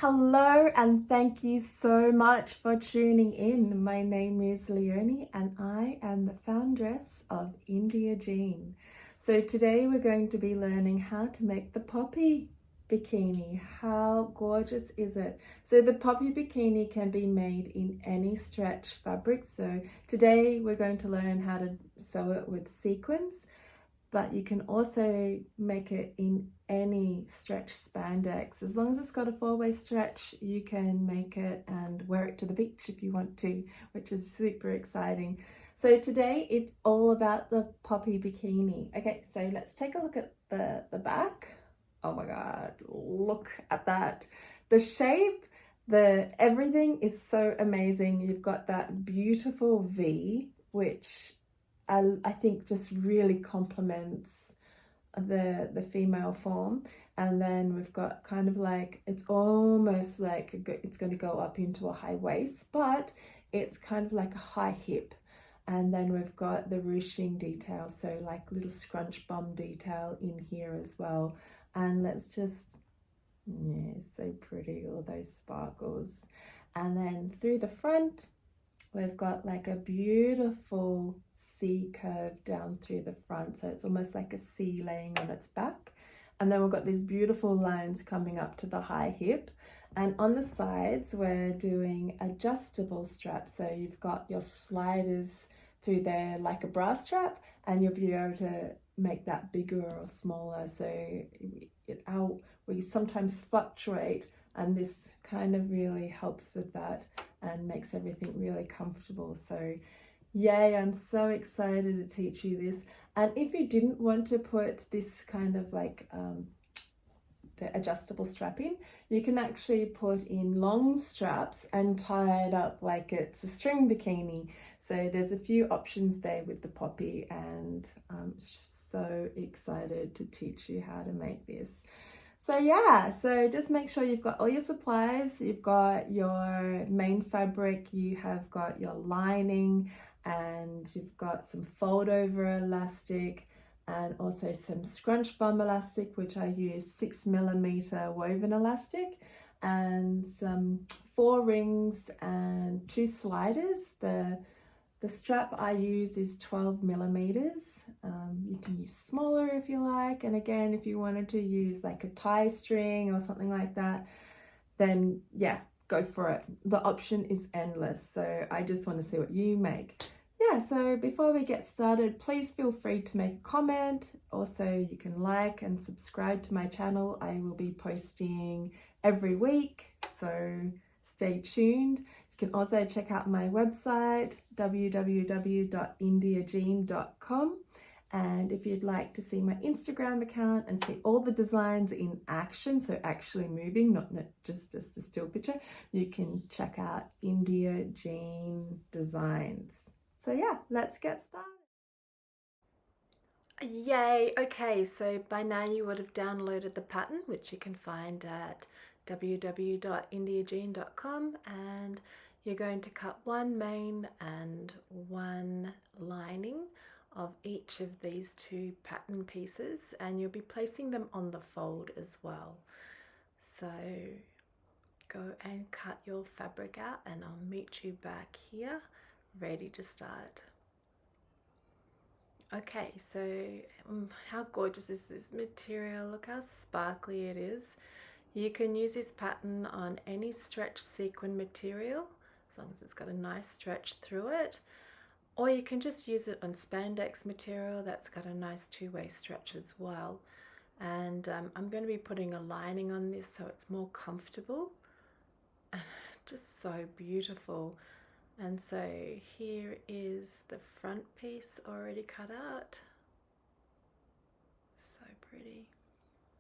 Hello and thank you so much for tuning in. My name is Leonie and I am the foundress of India Jean. So today we're going to be learning how to make the poppy bikini. How gorgeous is it? So the poppy bikini can be made in any stretch fabric. So today we're going to learn how to sew it with sequins, but you can also make it in any stretch spandex. As long as it's got a 4-way stretch, you can make it and wear it to the beach if you want to, which is super exciting. So today it's all about the poppy bikini. Okay, so let's take a look at the back. Oh my God, look at that. The shape, everything is so amazing. You've got that beautiful V, which I think just really complements the female form. And then we've got kind of like, it's almost like it's going to go up into a high waist, but it's kind of like a high hip. And then we've got the ruching detail, so like little scrunch bum detail in here as well. And let's just, yeah, so pretty, all those sparkles. And then through the front, we've got like a beautiful C curve down through the front. So it's almost like a C laying on its back. And then we've got these beautiful lines coming up to the high hip. And on the sides, we're doing adjustable straps. So you've got your sliders through there like a bra strap, and you'll be able to make that bigger or smaller. So we sometimes fluctuate, and this kind of really helps with that and makes everything really comfortable. So yay, I'm so excited to teach you this. And if you didn't want to put this kind of like the adjustable strap in, you can actually put in long straps and tie it up like it's a string bikini. So there's a few options there with the poppy, and I'm so excited to teach you how to make this. So yeah, so just make sure you've got all your supplies, you've got your main fabric, you have got your lining, and you've got some fold over elastic, and also some scrunch bum elastic, which I use 6mm woven elastic, and some 4 rings and 2 sliders. The strap I use is 12mm. You can use smaller if you like. And again, if you wanted to use like a tie string or something like that, then yeah, go for it. The option is endless. So I just want to see what you make. Yeah, so before we get started, please feel free to make a comment. Also, you can like and subscribe to my channel. I will be posting every week, so stay tuned. You can also check out my website, www.indiajean.com. And if you'd like to see my Instagram account and see all the designs in action, so actually moving, not just a still picture, you can check out India Jean Designs. So yeah, let's get started. Yay, okay, so by now you would have downloaded the pattern, which you can find at www.indiajean.com, and you're going to cut 1 main and 1 lining of each of these 2 pattern pieces, and you'll be placing them on the fold as well. So go and cut your fabric out, and I'll meet you back here ready to start. Okay, so how gorgeous is this material? Look how sparkly it is. You can use this pattern on any stretch sequin material, as long as it's got a nice stretch through it. Or you can just use it on spandex material that's got a nice 2-way stretch as well. And I'm going to be putting a lining on this so it's more comfortable. Just so beautiful. And so here is the front piece already cut out. So pretty.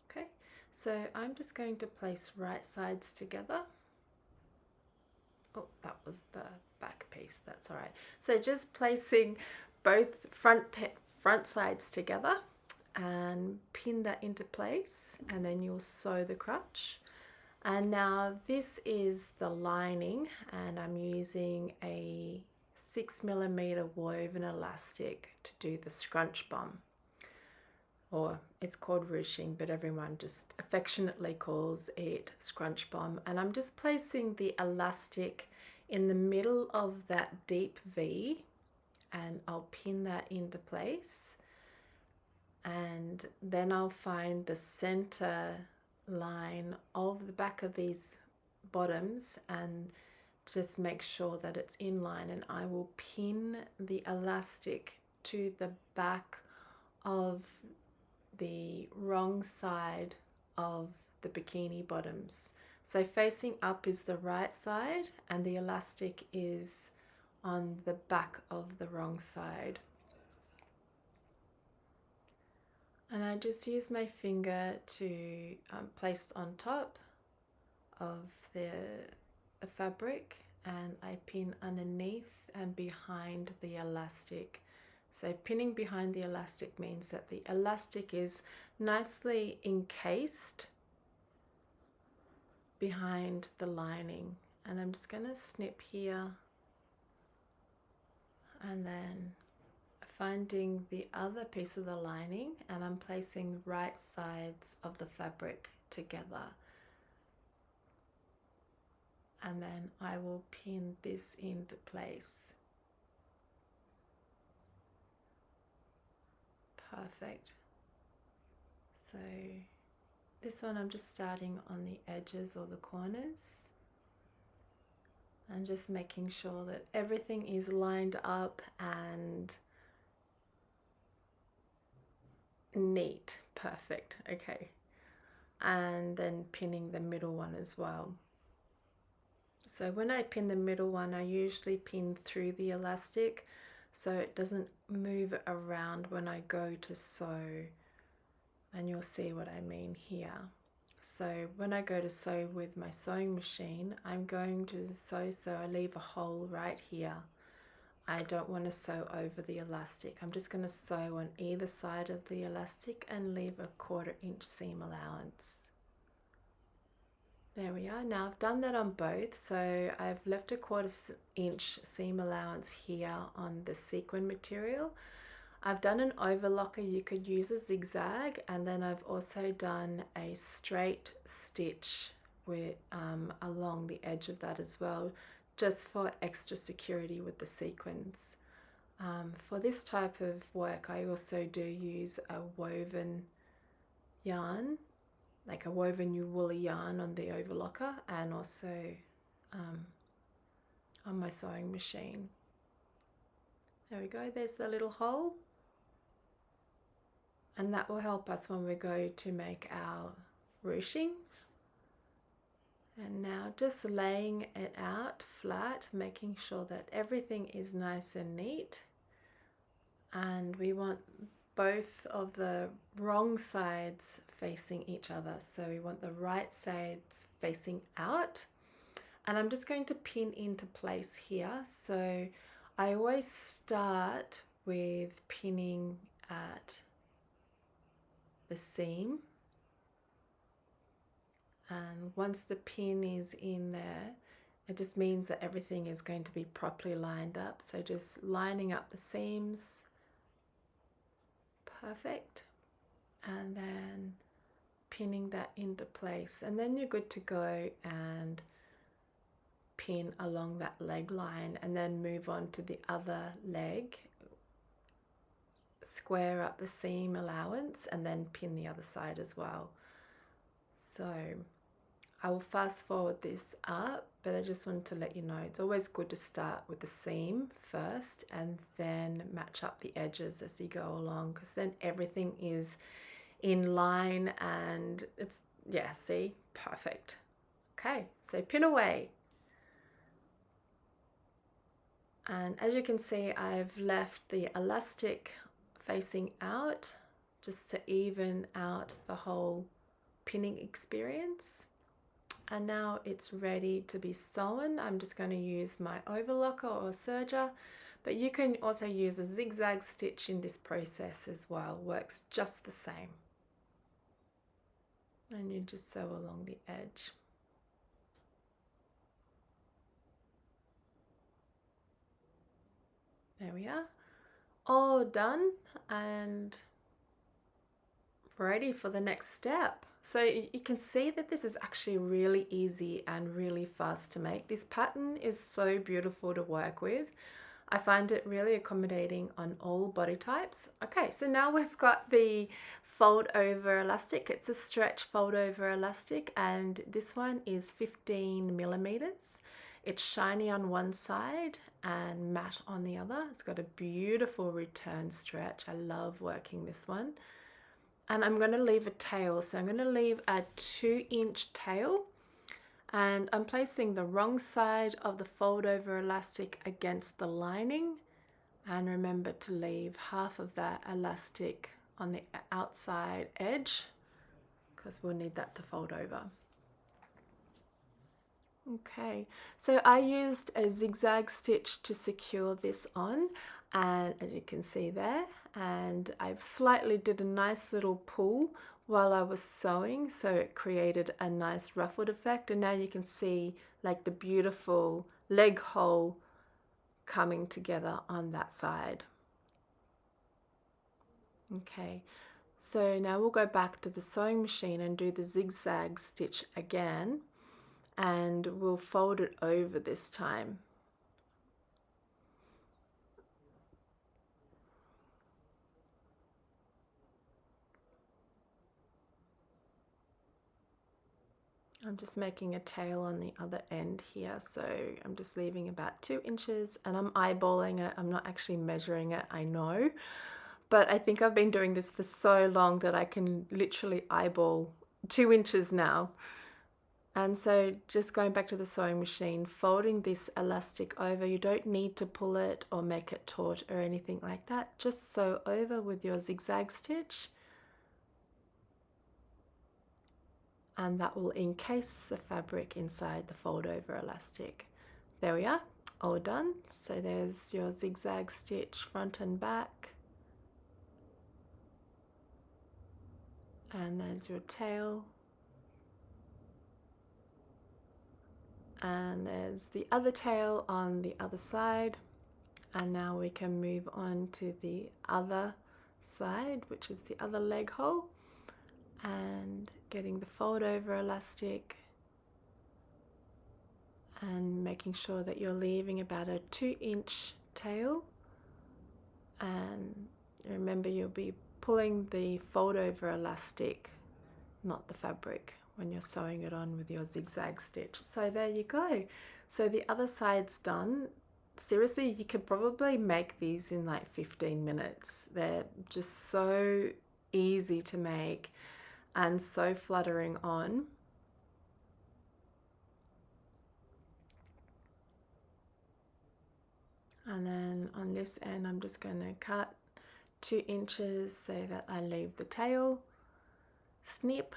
Okay, so I'm just going to place right sides together. Oh, that was the back piece, that's all right. So just placing both front sides together and pin that into place, and then you'll sew the crotch. And now this is the lining, and I'm using a 6mm woven elastic to do the scrunch bum. or it's called ruching, but everyone just affectionately calls it scrunch bomb. And I'm just placing the elastic in the middle of that deep V, and I'll pin that into place. And then I'll find the center line of the back of these bottoms and just make sure that it's in line, and I will pin the elastic to the back of the wrong side of the bikini bottoms. So facing up is the right side and the elastic is on the back of the wrong side. And I just use my finger to place on top of the fabric, and I pin underneath and behind the elastic. So pinning behind the elastic means that the elastic is nicely encased behind the lining. And I'm just going to snip here and then finding the other piece of the lining, and I'm placing right sides of the fabric together. And then I will pin this into place. Perfect. So this one I'm just starting on the edges or the corners and just making sure that everything is lined up and neat. Perfect. Okay. And then pinning the middle one as well. So when I pin the middle one, I usually pin through the elastic so it doesn't move around when I go to sew, and you'll see what I mean here. So when I go to sew with my sewing machine, I'm going to sew so I leave a hole right here. I don't want to sew over the elastic. I'm just going to sew on either side of the elastic and leave a 1/4 inch seam allowance. There we are. Now I've done that on both, so I've left a 1/4 inch seam allowance here on the sequin material. I've done an overlocker. You could use a zigzag, and then I've also done a straight stitch with along the edge of that as well, just for extra security with the sequins. For this type of work, I also do use a woven yarn, like a woven woolly yarn on the overlocker, and also on my sewing machine. There we go, there's the little hole. And that will help us when we go to make our ruching. And now just laying it out flat, making sure that everything is nice and neat. And we want both of the wrong sides facing each other. So we want the right sides facing out. And I'm just going to pin into place here. So I always start with pinning at the seam, and once the pin is in there, it just means that everything is going to be properly lined up. So just lining up the seams, perfect, and then pinning that into place, and then you're good to go and pin along that leg line, and then move on to the other leg, square up the seam allowance, and then pin the other side as well. So I will fast forward this up, but I just wanted to let you know it's always good to start with the seam first and then match up the edges as you go along, because then everything is in line and it's, yeah, see, perfect. Okay, so pin away. And as you can see, I've left the elastic facing out just to even out the whole pinning experience. And now it's ready to be sewn. I'm just going to use my overlocker or serger, but you can also use a zigzag stitch in this process as well. Works just the same. And you just sew along the edge. There we are, all done. And ready for the next step. So you can see that this is actually really easy and really fast to make. This pattern is so beautiful to work with. I find it really accommodating on all body types. Okay, so now we've got the fold over elastic. It's a stretch fold over elastic, and this one is 15 millimeters. It's shiny on one side and matte on the other. It's got a beautiful return stretch. I love working this one. And I'm going to leave a tail. So I'm going to leave a 2-inch tail, and I'm placing the wrong side of the fold over elastic against the lining. And remember to leave half of that elastic on the outside edge because we'll need that to fold over. Okay, so I used a zigzag stitch to secure this on, and as you can see there, and I slightly did a nice little pull while I was sewing, so it created a nice ruffled effect. And now you can see like the beautiful leg hole coming together on that side. Okay, so now we'll go back to the sewing machine and do the zigzag stitch again, and we'll fold it over this time. I'm just making a tail on the other end here, so I'm just leaving about 2 inches, and I'm eyeballing it. I'm not actually measuring it, I know, but I think I've been doing this for so long that I can literally eyeball 2 inches now. And so just going back to the sewing machine, folding this elastic over, you don't need to pull it or make it taut or anything like that. Just sew over with your zigzag stitch, and that will encase the fabric inside the fold over elastic. There we are, all done. So there's your zigzag stitch front and back, and there's your tail, and there's the other tail on the other side. And now we can move on to the other side, which is the other leg hole, and getting the fold over elastic and making sure that you're leaving about a 2-inch tail. And remember, you'll be pulling the fold over elastic, not the fabric, when you're sewing it on with your zigzag stitch. So there you go. So the other side's done. Seriously, you could probably make these in like 15 minutes. They're just so easy to make and so flattering on. And then on this end, I'm just going to cut 2 inches so that I leave the tail, snip,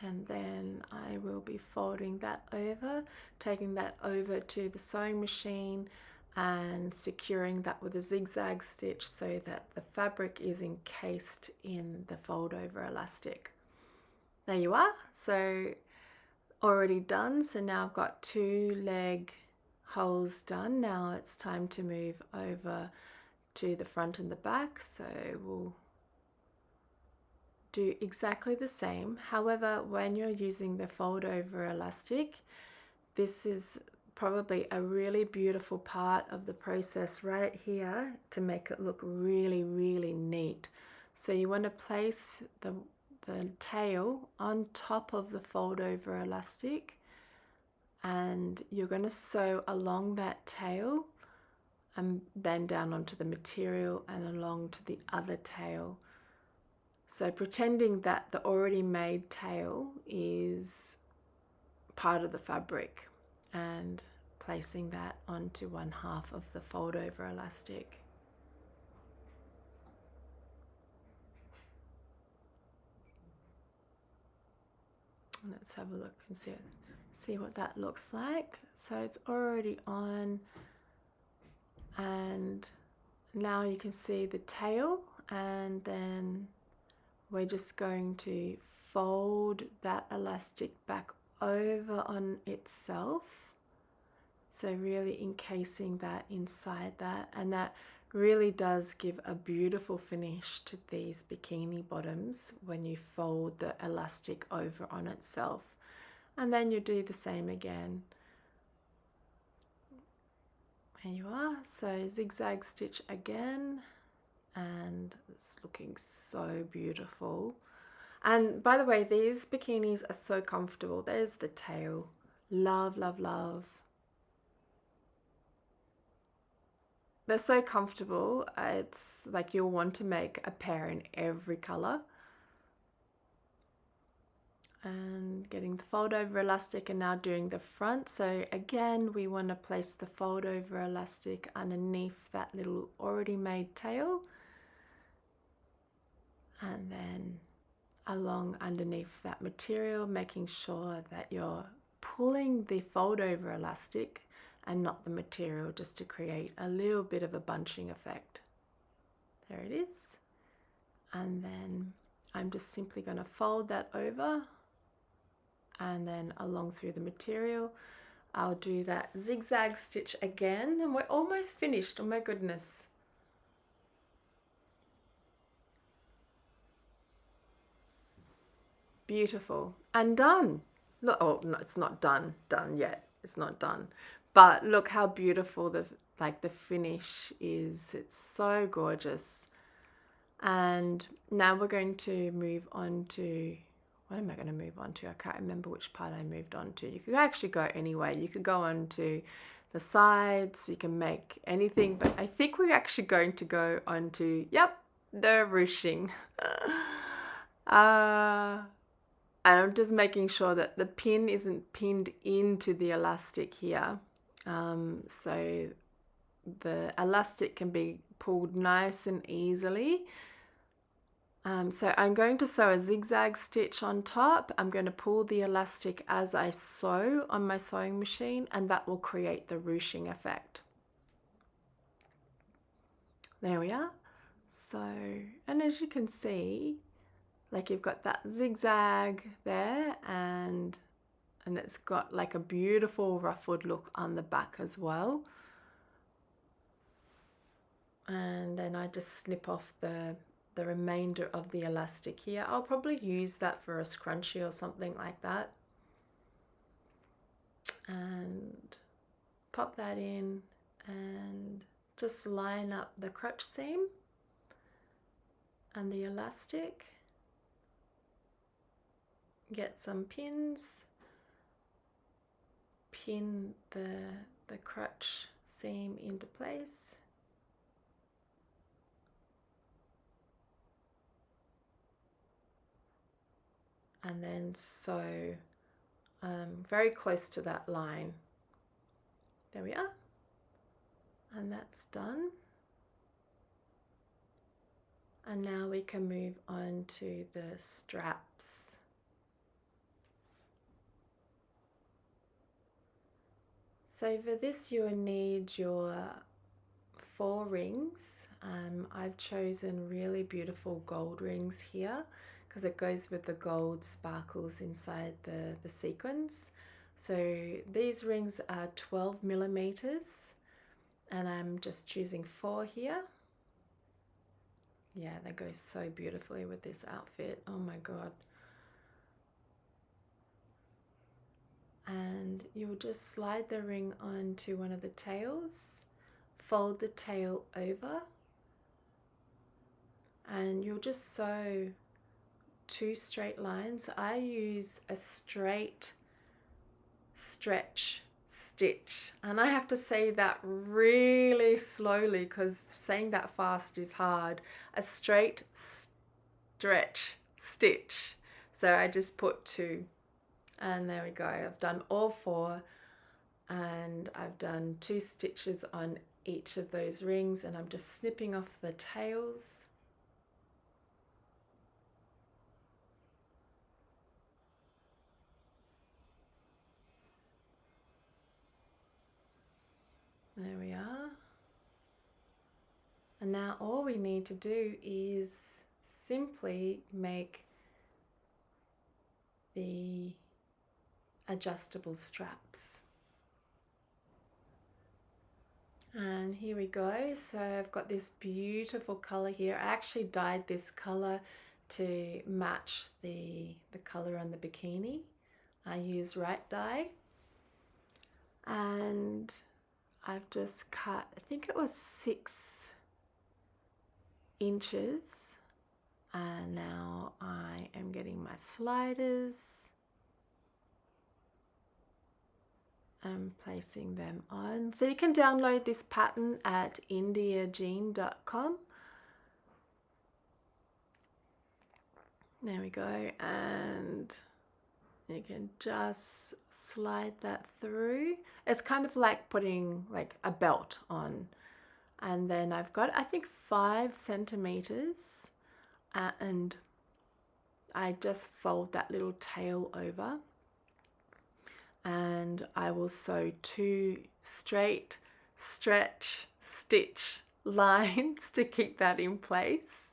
and then I will be folding that over, taking that over to the sewing machine and securing that with a zigzag stitch so that the fabric is encased in the fold over elastic. There you are. So already done. So now I've got 2 leg holes done. Now it's time to move over to the front and the back. So we'll do exactly the same. However, when you're using the fold over elastic, this is probably a really beautiful part of the process right here to make it look really, really neat. So you want to place the tail on top of the fold over elastic, and you're going to sew along that tail and then down onto the material and along to the other tail. So pretending that the already made tail is part of the fabric and placing that onto one half of the fold over elastic. Let's have a look and see what that looks like. So it's already on, and now you can see the tail, and then we're just going to fold that elastic back over on itself. So really encasing that inside that, and that Really does give a beautiful finish to these bikini bottoms when you fold the elastic over on itself. And then you do the same again. There you are. So zigzag stitch again, and it's looking so beautiful. And by the way, these bikinis are so comfortable. There's the tail. Love, love, love. They're so comfortable. It's like you'll want to make a pair in every color. And getting the fold over elastic, and now doing the front. So again, we want to place the fold over elastic underneath that little already made tail, and then along underneath that material, making sure that you're pulling the fold over elastic and not the material, just to create a little bit of a bunching effect. There it is. And then I'm just simply going to fold that over, and then along through the material I'll do that zigzag stitch again, and we're almost finished. Oh my goodness. Beautiful. And done. Look, oh no, it's not done yet. It's not done. But look how beautiful the finish is. It's so gorgeous. And now we're going to move on to, what am I going to move on to? I can't remember which part I moved on to. You could actually go anyway. You could go on to the sides. You can make anything, but I think we're actually going to go on to, yep, the ruching. And I'm just making sure that the pin isn't pinned into the elastic here. So the elastic can be pulled nice and easily. So I'm going to sew a zigzag stitch on top. I'm going to pull the elastic as I sew on my sewing machine, and that will create the ruching effect. There we are. So, and as you can see, like you've got that zigzag there, and it's got like a beautiful ruffled look on the back as well. And then I just snip off the remainder of the elastic here. I'll probably use that for a scrunchie or something like that. And pop that in and just line up the crotch seam and the elastic. Get some pins, pin the crotch seam into place. And then sew very close to that line. There we are. And that's done. And now we can move on to the straps. So for this you will need your 4 rings. I've chosen really beautiful gold rings here because it goes with the gold sparkles inside the sequins. So these rings are 12 millimeters, and I'm just choosing 4 here. Yeah, they go so beautifully with this outfit. Oh my god. And you'll just slide the ring onto one of the tails, fold the tail over, and you'll just sew 2 straight lines. I use a straight stretch stitch, and I have to say that really slowly because saying that fast is hard. A straight stretch stitch. So I just put 2, and there we go. I've done all 4, and I've done 2 stitches on each of those rings, and I'm just snipping off the tails. There we are. And now all we need to do is simply make the adjustable straps. And here we go. So I've got this beautiful color here. I actually dyed this color to match the color on the bikini. I use rat dye, and I've just cut, I think it was 6 inches, and now I am getting my sliders and placing them on. So you can download this pattern at indiajean.com. There we go, and you can just slide that through. It's kind of like putting like a belt on. And then I've got, I think, 5 centimeters, and I just fold that little tail over, and I will sew 2 straight stretch stitch lines to keep that in place.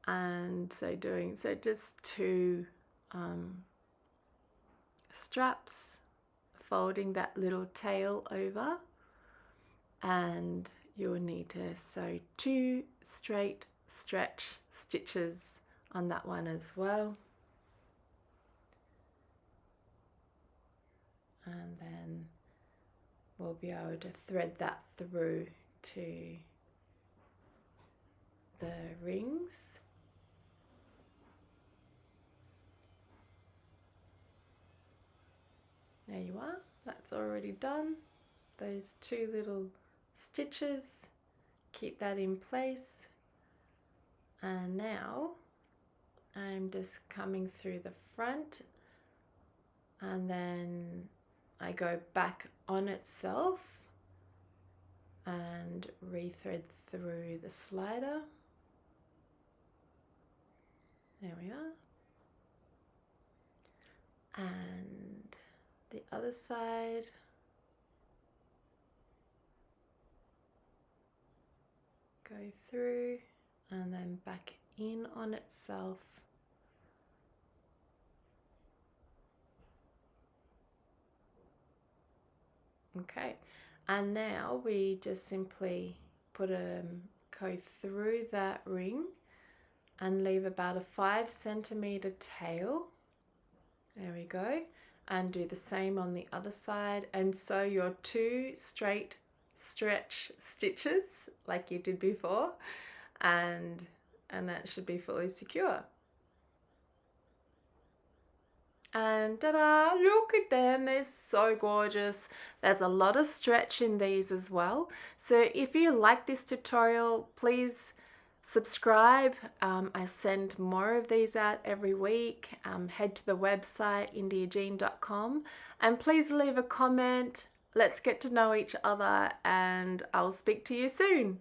And so just 2 straps, folding that little tail over, and you'll need to sew 2 straight stretch stitches on that one as well. And then we'll be able to thread that through to the rings. There you are, that's already done. Those 2 little stitches, keep that in place. And now I'm just coming through the front, and then I go back on itself and rethread through the slider. There we are. And the other side. Go through and then back in on itself. Okay, and now we just simply go through that ring and leave about a 5 centimeter tail. There we go. And do the same on the other side, and sew your 2 straight stretch stitches like you did before, and that should be fully secure. And ta-da, look at them, they're so gorgeous. There's a lot of stretch in these as well. So if you like this tutorial, please subscribe. I send more of these out every week. Head to the website indiajean.com, and please leave a comment. Let's get to know each other, and I'll speak to you soon.